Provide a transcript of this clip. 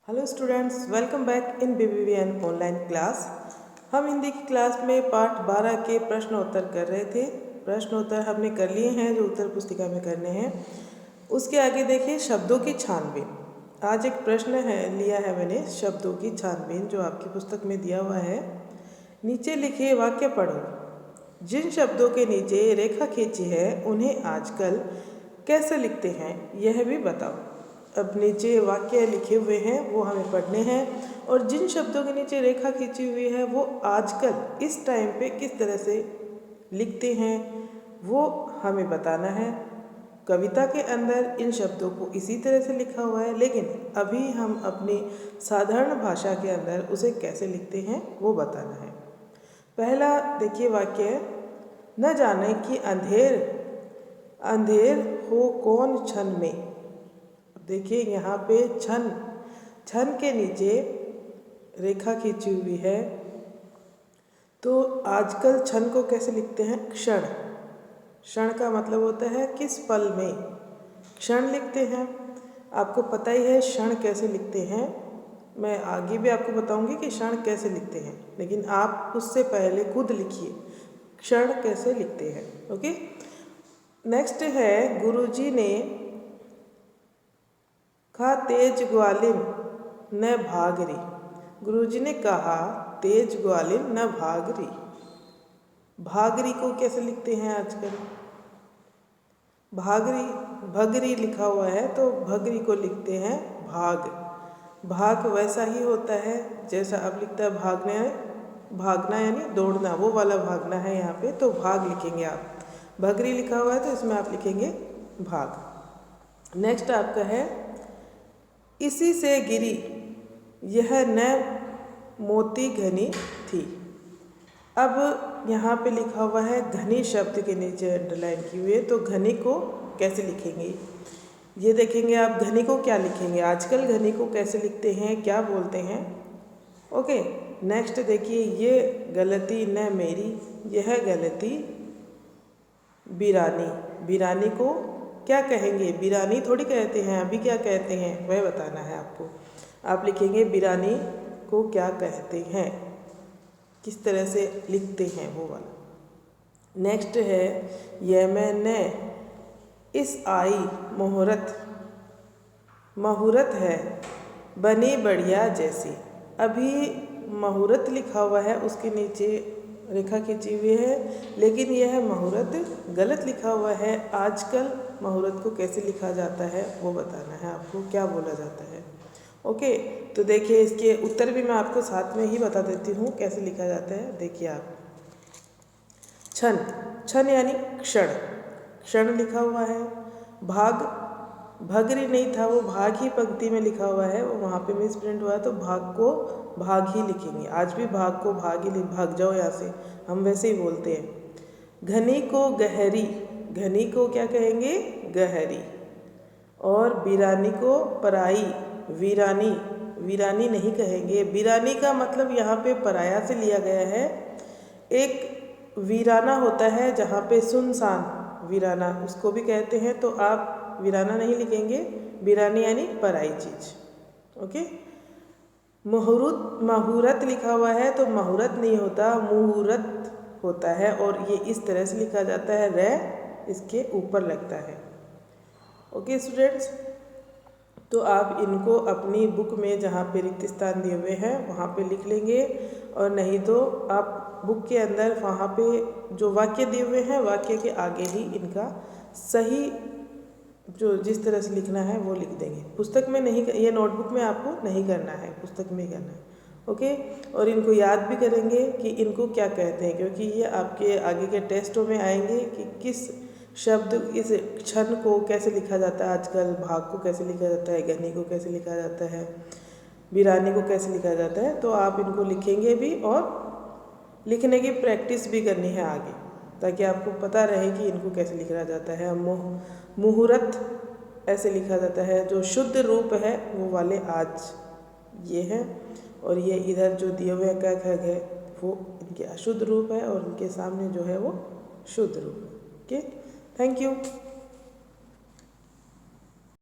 Hello students, welcome back in BBVN online class. हम हिंदी की class में पाठ 12 के प्रश्न उत्तर कर रहे थे। प्रश्न उत्तर हमने कर लिए हैं जो उत्तर पुस्तिका में करने हैं। उसके आगे देखिए शब्दों की छानबीन। आज एक प्रश्न लिया है मैंने, शब्दों की छानबीन, जो आपकी पुस्तक में दिया हुआ है। नीचे लिखे वाक्य पढ़ो। जिन शब्दों के नीचे रेखा खींची है उन्हें आजकल कैसे लिखते हैं यह भी बताओ। अब नीचे वाक्य लिखे हुए हैं वो हमें पढ़ने हैं, और जिन शब्दों के नीचे रेखा खींची हुई है वो आजकल इस टाइम पे किस तरह से लिखते हैं वो हमें बताना है। कविता के अंदर इन शब्दों को इसी तरह से लिखा हुआ है, लेकिन अभी हम अपनी साधारण भाषा के अंदर उसे कैसे लिखते हैं वो बताना है। पहला देखिए वाक्य, न जाने कि अंधेर अंधेर हो कौन क्षण में। देखिए यहाँ पे क्षण, क्षण के नीचे रेखा खींची हुई है, तो आजकल क्षण को कैसे लिखते हैं? क्षण। क्षण का मतलब होता है किस पल में, क्षण लिखते हैं। आपको पता ही है क्षण कैसे लिखते हैं। मैं आगे भी आपको बताऊंगी कि क्षण कैसे लिखते हैं, लेकिन आप उससे पहले खुद लिखिए क्षण कैसे लिखते हैं। ओके, नेक्स्ट है, गुरुजी ने कहा तेज ग्वालिन न भागरी। गुरुजी ने कहा तेज ग्वालिन न भागरी। भागरी को कैसे लिखते हैं आजकल? भागरी, भगरी लिखा हुआ है तो भगरी को लिखते हैं भाग। भाग वैसा ही होता है जैसा अब लिखता है भागना, भागना यानी दौड़ना, वो वाला भागना है यहाँ पे, तो भाग लिखेंगे आप। भगरी लिखा हुआ है तो इसमें आप लिखेंगे भाग। नेक्स्ट आपका है, इसी से गिरी यह न मोती घनी थी। अब यहाँ पे लिखा हुआ है घनी, शब्द के नीचे अंडरलाइन की हुई है, तो घनी को कैसे लिखेंगे ये देखेंगे आप। घनी को क्या लिखेंगे आजकल, घनी को कैसे लिखते हैं, क्या बोलते हैं? ओके, नेक्स्ट देखिए, ये गलती न मेरी, यह गलती बिरानी। बिरानी को क्या कहेंगे? बिरानी थोड़ी कहते हैं, अभी क्या कहते हैं वह बताना है आपको। आप लिखेंगे बिरानी को क्या कहते हैं, किस तरह से लिखते हैं वो वाला। नेक्स्ट है, यह मैंने इस आई मुहूर्त, मुहूर्त है बनी बढ़िया जैसी। अभी मुहूर्त लिखा हुआ है, उसके नीचे रेखा खींची हुई है, लेकिन यह मुहूर्त गलत लिखा हुआ है। आजकल मुहूर्त को कैसे लिखा जाता है वो बताना है आपको, क्या बोला जाता है। ओके, तो देखिए इसके उत्तर भी मैं आपको साथ में ही बता देती हूँ कैसे लिखा जाता है। देखिए आप, क्षण, क्षण यानी क्षण, क्षण लिखा हुआ है। भाग, भगरी नहीं था, वो भाग ही पंक्ति में लिखा हुआ है, वो वहाँ पे मिस प्रिंट हुआ है, तो भाग को भाग ही लिखेंगे। आज भी भाग को भाग ही, भाग जाओ यहाँ से, हम वैसे ही बोलते हैं। घनी को गहरी, घनी को क्या कहेंगे? गहरी। और वीरानी को पराई, वीरानी, वीरानी नहीं कहेंगे। वीरानी का मतलब यहाँ पे पराया से लिया गया है। एक वीराना होता है जहाँ पे सुनसान, वीराना उसको भी कहते हैं, तो आप वीराना नहीं लिखेंगे, वीरानी यानी पराई चीज। ओके, मुहूर्त, मुहूर्त लिखा हुआ है तो मुहूर्त नहीं होता, मुहूर्त होता है, और ये इस तरह से लिखा जाता है, रे इसके ऊपर लगता है। ओके स्टूडेंट्स, तो आप इनको अपनी बुक में जहाँ पे रिक्त स्थान दिए हुए हैं वहाँ पे लिख लेंगे, और नहीं तो आप बुक के अंदर वहाँ पे जो वाक्य दिए हुए हैं वाक्य के आगे ही इनका सही जो जिस तरह से लिखना है वो लिख देंगे। पुस्तक में नहीं, ये नोटबुक में आपको नहीं करना है, पुस्तक में ही करना है। ओके, और इनको याद भी करेंगे कि इनको क्या कहते हैं, क्योंकि ये आपके आगे के टेस्टों में आएंगे कि किस शब्द, इस क्षण को कैसे लिखा जाता है आजकल, भाग को कैसे लिखा जाता है, घनी को कैसे लिखा जाता है, वीरानी को कैसे लिखा जाता है। तो आप इनको लिखेंगे भी और लिखने की प्रैक्टिस भी करनी है आगे, ताकि आपको पता रहे कि इनको कैसे लिखा जाता है। मुहूर्त ऐसे लिखा जाता है, जो शुद्ध रूप है वो वाले आज ये है, और ये इधर जो दिए हुए क ख है वो इनके अशुद्ध रूप है, और इनके सामने जो है वो शुद्ध रूप है। Okay, thank you.